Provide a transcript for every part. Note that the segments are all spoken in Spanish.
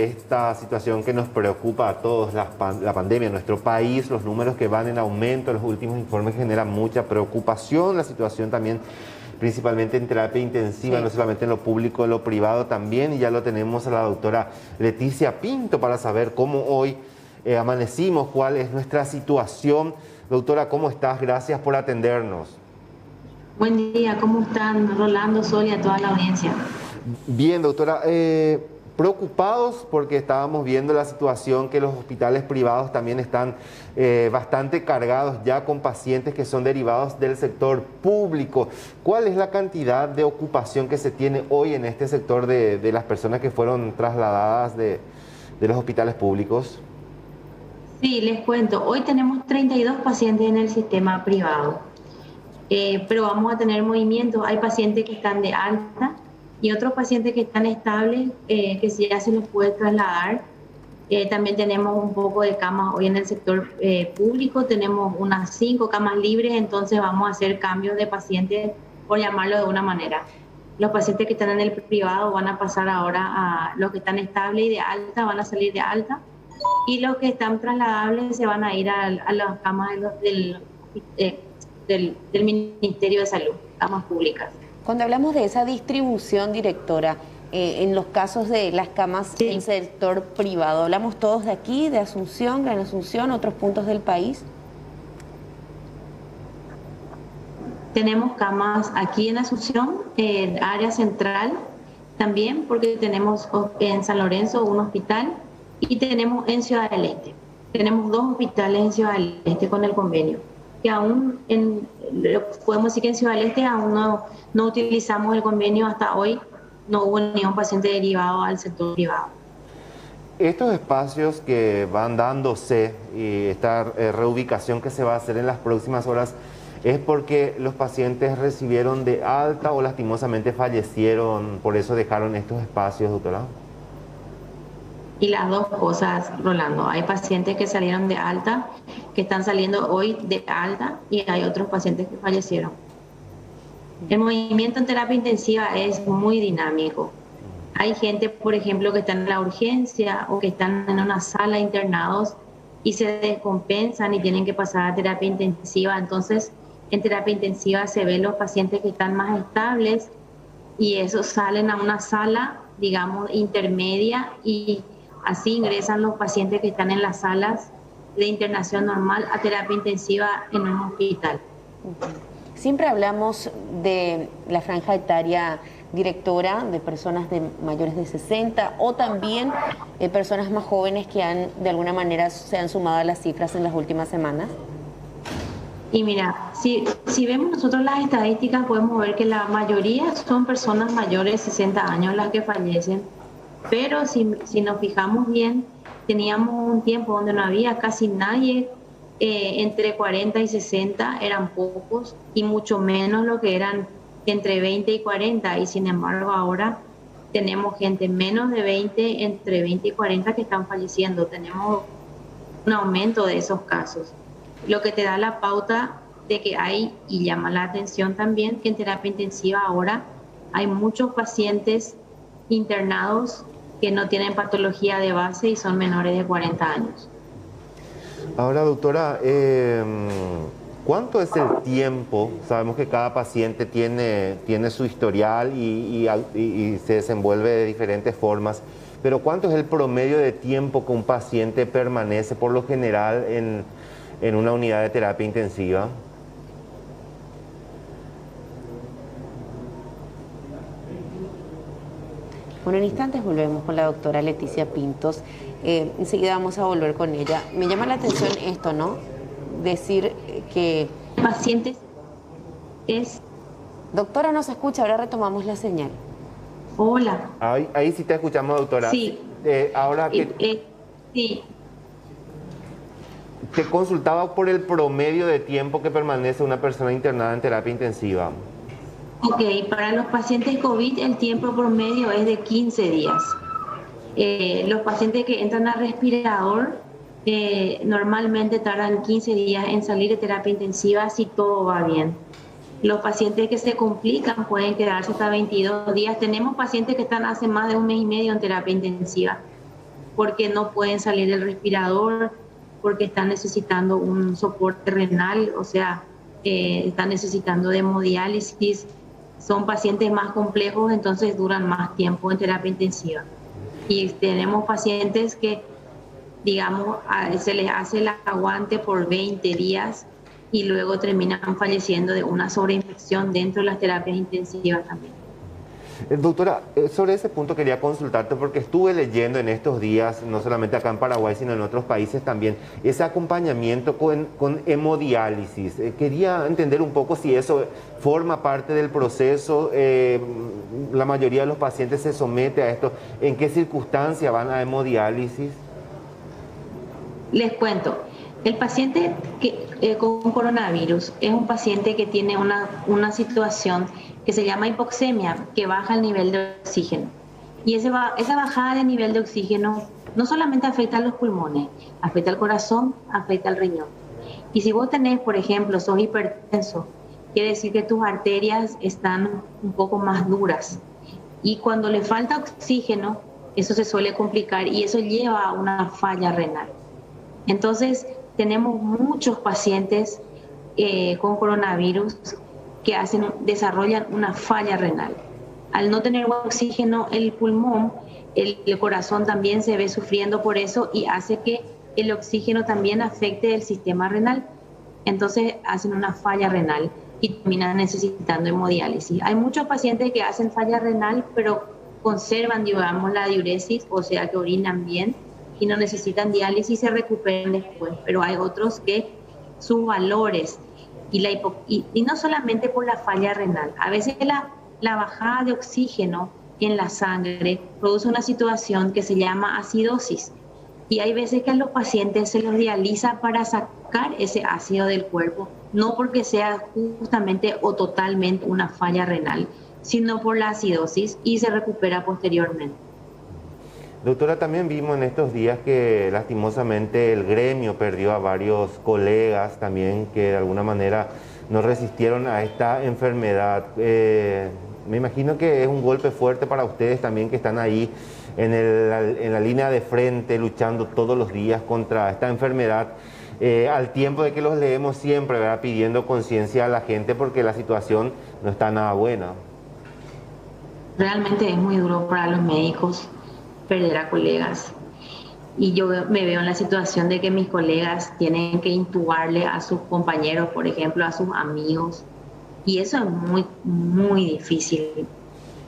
esta situación que nos preocupa a todos, la pandemia en nuestro país, los números que van en aumento, los últimos informes generan mucha preocupación, la situación también principalmente en terapia intensiva, Sí. no solamente en lo público, en lo privado también, y ya lo tenemos a la doctora Leticia Pinto para saber cómo hoy amanecimos, cuál es nuestra situación. Doctora, ¿cómo estás? Gracias por atendernos. Buen día, ¿cómo están Rolando, Sol y a toda la audiencia? Bien, doctora, preocupados porque estábamos viendo la situación que los hospitales privados también están bastante cargados ya con pacientes que son derivados del sector público. ¿Cuál es la cantidad de ocupación que se tiene hoy en este sector de las personas que fueron trasladadas de los hospitales públicos? Sí, les cuento, hoy tenemos 32 pacientes en el sistema privado, pero vamos a tener movimientos. Hay pacientes que están de alta y otros pacientes que están estables, que si ya se los puede trasladar. También tenemos un poco de camas hoy en el sector público, tenemos unas 5 camas libres, entonces vamos a hacer cambios de pacientes, por llamarlo de una manera. Los pacientes que están en el privado van a pasar ahora a los que están estables y de alta, van a salir de alta, y los que están trasladables se van a ir a las camas del Ministerio de Salud, camas públicas. Cuando hablamos de esa distribución, directora, en los casos de las camas Sí. en sector privado, ¿hablamos todos de aquí, de Asunción, Gran Asunción, otros puntos del país? Tenemos camas aquí en Asunción, en área central también, porque tenemos en San Lorenzo un hospital y tenemos en Ciudad del Este. Tenemos 2 hospitales en Ciudad del Este con el convenio, que aún podemos decir que en Ciudad del Este aún no utilizamos el convenio hasta hoy, no hubo ni un paciente derivado al sector privado. Estos espacios que van dándose y esta reubicación que se va a hacer en las próximas horas, ¿es porque los pacientes recibieron de alta o lastimosamente fallecieron, por eso dejaron estos espacios, doctora? Y las dos cosas, Rolando. Hay pacientes que salieron de alta, que están saliendo hoy de alta, y hay otros pacientes que fallecieron. El movimiento en terapia intensiva es muy dinámico. Hay gente, por ejemplo, que está en la urgencia o que están en una sala internados y se descompensan y tienen que pasar a terapia intensiva. Entonces, en terapia intensiva se ven los pacientes que están más estables y esos salen a una sala, digamos, intermedia, y así ingresan los pacientes que están en las salas de internación normal a terapia intensiva en un hospital. Siempre hablamos de la franja etaria, directora, de personas de mayores de 60 o también personas más jóvenes que de alguna manera se han sumado a las cifras en las últimas semanas. Y mira, si vemos nosotros las estadísticas, podemos ver que la mayoría son personas mayores de 60 años las que fallecen, pero si nos fijamos bien, teníamos un tiempo donde no había casi nadie entre 40 y 60, eran pocos, y mucho menos lo que eran entre 20 y 40, y sin embargo ahora tenemos gente menos de 20, entre 20 y 40 que están falleciendo. Tenemos un aumento de esos casos, lo que te da la pauta de que hay, y llama la atención también, que en terapia intensiva ahora hay muchos pacientes internados que no tienen patología de base y son menores de 40 años. Ahora, doctora, ¿cuánto es el tiempo? Sabemos que cada paciente tiene su historial y se desenvuelve de diferentes formas, pero ¿cuánto es el promedio de tiempo que un paciente permanece por lo general en una unidad de terapia intensiva? Bueno, en instantes volvemos con la doctora Leticia Pintos. Enseguida vamos a volver con ella. Me llama la atención esto, ¿no? Decir que... Pacientes es... Doctora, no se escucha, ahora retomamos la señal. Hola. Ahí sí te escuchamos, doctora. Sí. Ahora que sí. te consultaba por el promedio de tiempo que permanece una persona internada en terapia intensiva. Ok, para los pacientes COVID el tiempo promedio es de 15 días. Los pacientes que entran a respirador normalmente tardan 15 días en salir de terapia intensiva si todo va bien. Los pacientes que se complican pueden quedarse hasta 22 días. Tenemos pacientes que están hace más de un mes y medio en terapia intensiva. porque no pueden salir del respirador, porque están necesitando un soporte renal, o sea, están necesitando de hemodiálisis. Son pacientes más complejos, entonces duran más tiempo en terapia intensiva. Y tenemos pacientes que, digamos, se les hace el aguante por 20 días y luego terminan falleciendo de una sobreinfección dentro de las terapias intensivas también. Doctora, sobre ese punto quería consultarte porque estuve leyendo en estos días, no solamente acá en Paraguay, sino en otros países también, ese acompañamiento con hemodiálisis. Quería entender un poco si eso forma parte del proceso. La mayoría de los pacientes se somete a esto. ¿En qué circunstancias van a hemodiálisis? Les cuento. El paciente con coronavirus es un paciente que tiene una situación que se llama hipoxemia, que baja el nivel de oxígeno. Y esa bajada de nivel de oxígeno no solamente afecta a los pulmones, afecta al corazón, afecta al riñón. Y si vos tenés, por ejemplo, sos hipertenso, quiere decir que tus arterias están un poco más duras. Y cuando le falta oxígeno, eso se suele complicar y eso lleva a una falla renal. Entonces, tenemos muchos pacientes con coronavirus que desarrollan una falla renal. Al no tener oxígeno el pulmón, el corazón también se ve sufriendo por eso y hace que el oxígeno también afecte el sistema renal. Entonces hacen una falla renal y terminan necesitando hemodiálisis. Hay muchos pacientes que hacen falla renal, pero conservan, digamos, la diuresis, o sea que orinan bien y no necesitan diálisis y se recuperan después. Pero hay otros que sus valores y no solamente por la falla renal, a veces la bajada de oxígeno en la sangre produce una situación que se llama acidosis y hay veces que a los pacientes se los dializa para sacar ese ácido del cuerpo, no porque sea justamente o totalmente una falla renal, sino por la acidosis y se recupera posteriormente. Doctora, también vimos en estos días que lastimosamente el gremio perdió a varios colegas también que de alguna manera no resistieron a esta enfermedad. Me imagino que es un golpe fuerte para ustedes también que están ahí en la línea de frente luchando todos los días contra esta enfermedad. Al tiempo de que los leemos siempre, ¿verdad?, pidiendo conciencia a la gente porque la situación no está nada buena. Realmente es muy duro para los médicos perder a colegas. Y yo me veo en la situación de que mis colegas tienen que intubarle a sus compañeros, por ejemplo, a sus amigos. Y eso es muy, muy difícil.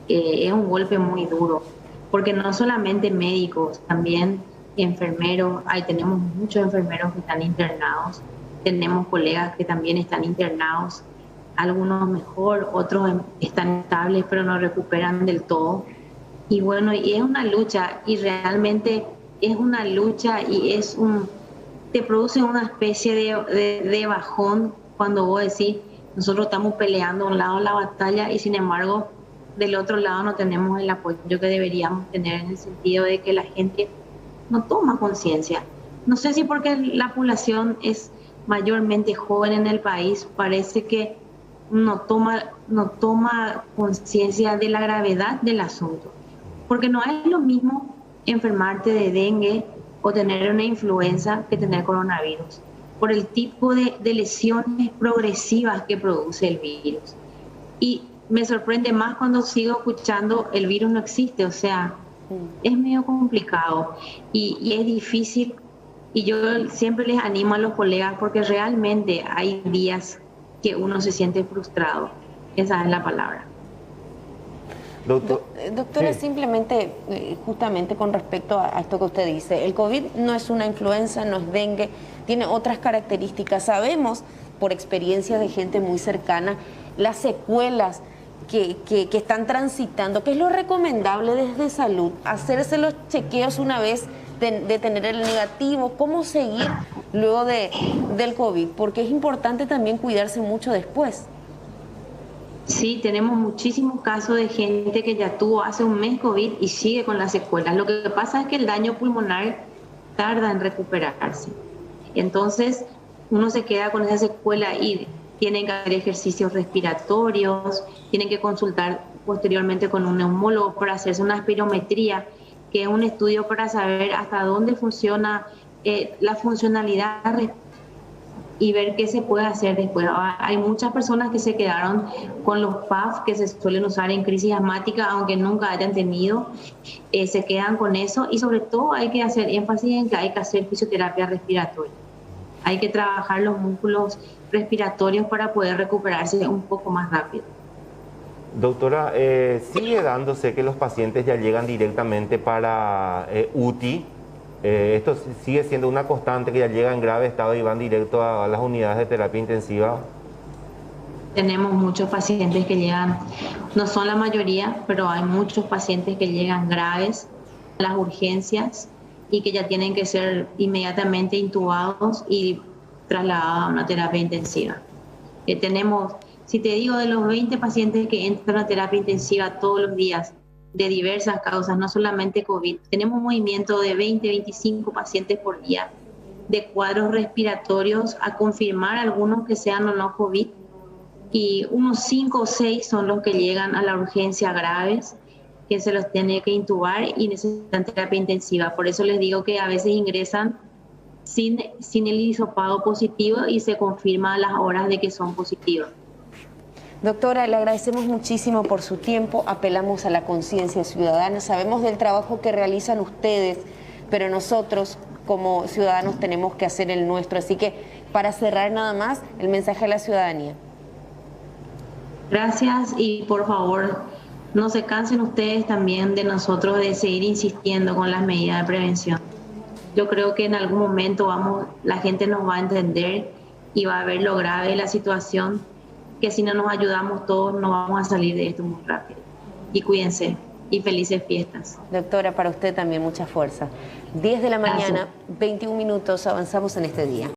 Es un golpe muy duro. Porque no solamente médicos, también enfermeros. Tenemos muchos enfermeros que están internados. Tenemos colegas que también están internados. Algunos mejor, otros están estables, pero no recuperan del todo. Y bueno, y es una lucha, y realmente es una lucha y te produce una especie de bajón cuando vos decís, nosotros estamos peleando a un lado la batalla y sin embargo del otro lado no tenemos el apoyo que deberíamos tener en el sentido de que la gente no toma conciencia. No sé si porque la población es mayormente joven en el país, parece que no toma conciencia de la gravedad del asunto. Porque no es lo mismo enfermarte de dengue o tener una influenza que tener coronavirus, por el tipo de lesiones progresivas que produce el virus. Y me sorprende más cuando sigo escuchando el virus no existe, o sea, es medio complicado y es difícil. Y yo siempre les animo a los colegas porque realmente hay días que uno se siente frustrado. Esa es la palabra. Doctora, sí. Simplemente, justamente con respecto a esto que usted dice, el COVID no es una influenza, no es dengue, tiene otras características. Sabemos, por experiencia de gente muy cercana, las secuelas que están transitando. ¿Qué es lo recomendable desde salud? Hacerse los chequeos una vez de tener el negativo. ¿Cómo seguir luego del COVID? Porque es importante también cuidarse mucho después. Sí, tenemos muchísimos casos de gente que ya tuvo hace un mes COVID y sigue con las secuelas. Lo que pasa es que el daño pulmonar tarda en recuperarse. Entonces, uno se queda con esa secuela y tienen que hacer ejercicios respiratorios, tienen que consultar posteriormente con un neumólogo para hacerse una espirometría. que es un estudio para saber hasta dónde funciona la funcionalidad y ver qué se puede hacer después. Hay muchas personas que se quedaron con los PAF que se suelen usar en crisis asmática, aunque nunca hayan tenido, se quedan con eso, y sobre todo hay que hacer énfasis en que hay que hacer fisioterapia respiratoria. Hay que trabajar los músculos respiratorios para poder recuperarse un poco más rápido. Doctora, sigue dándose que los pacientes ya llegan directamente para UTI. Esto sigue siendo una constante, que ya llegan en grave estado y van directo a las unidades de terapia intensiva. Tenemos muchos pacientes que llegan, no son la mayoría, pero hay muchos pacientes que llegan graves a las urgencias y que ya tienen que ser inmediatamente intubados y trasladados a una terapia intensiva. Tenemos, si te digo, de los 20 pacientes que entran a terapia intensiva todos los días, de diversas causas, no solamente COVID, tenemos un movimiento de 20, 25 pacientes por día de cuadros respiratorios, a confirmar algunos que sean o no COVID, y unos 5 o 6 son los que llegan a la urgencia graves, que se los tiene que intubar y necesitan terapia intensiva. Por eso les digo que a veces ingresan sin el hisopado positivo y se confirma a las horas de que son positivos. Doctora, le agradecemos muchísimo por su tiempo, apelamos a la conciencia ciudadana, sabemos del trabajo que realizan ustedes, pero nosotros como ciudadanos tenemos que hacer el nuestro. Así que, para cerrar nada más, el mensaje a la ciudadanía. Gracias, y por favor, no se cansen ustedes también de nosotros de seguir insistiendo con las medidas de prevención. Yo creo que en algún momento la gente nos va a entender y va a ver lo grave de la situación, que si no nos ayudamos todos no vamos a salir de esto muy rápido. Y cuídense y felices fiestas. Doctora, para usted también mucha fuerza. 10 de la mañana, 21 minutos, avanzamos en este día.